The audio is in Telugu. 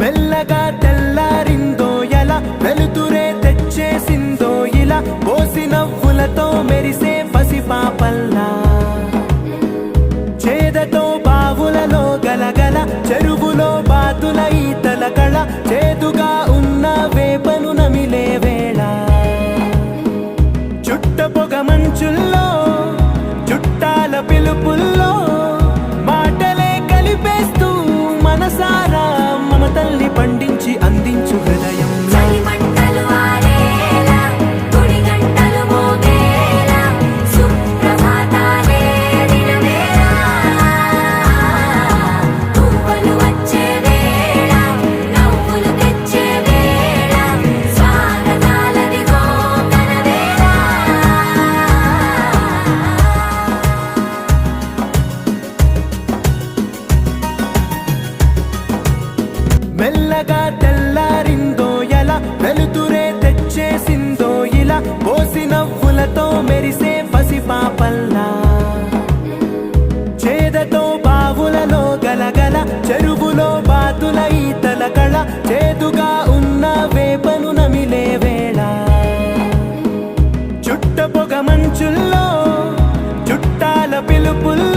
మెల్లగా తెల్లారిందో ఎలా వెలుతురే తెచ్చేసిందో ఇలా పోసి నవ్వులతో మెరిసే పసిపాపల్లా చేదతో బావులలో గలగల చెరువులో బాతుల ఈతల కళ చేదుగా ఉన్న వేపను నమిలే వేళ చుట్ట పొగ మంచుల్లో చుట్టాల పిలుపుల్లో మాటలే కలిపేస్తూ మనసారా మమతల్ని పండించి అందించు హృదయం మెల్లగా తెల్లారిందో ఎలా వెలుతురే తెచ్చేసిందో ఇలా పోసి నవ్వులతో మెరిసే పసిపాపల్లా చేదతో బావులలో గలగల చెరువులో బాతుల ఈతల కళ చేదుగా ఉన్న వేపను నమిలే వేళ చుట్ట పొగ మంచుల్లో చుట్టాల పిలుపుల్లో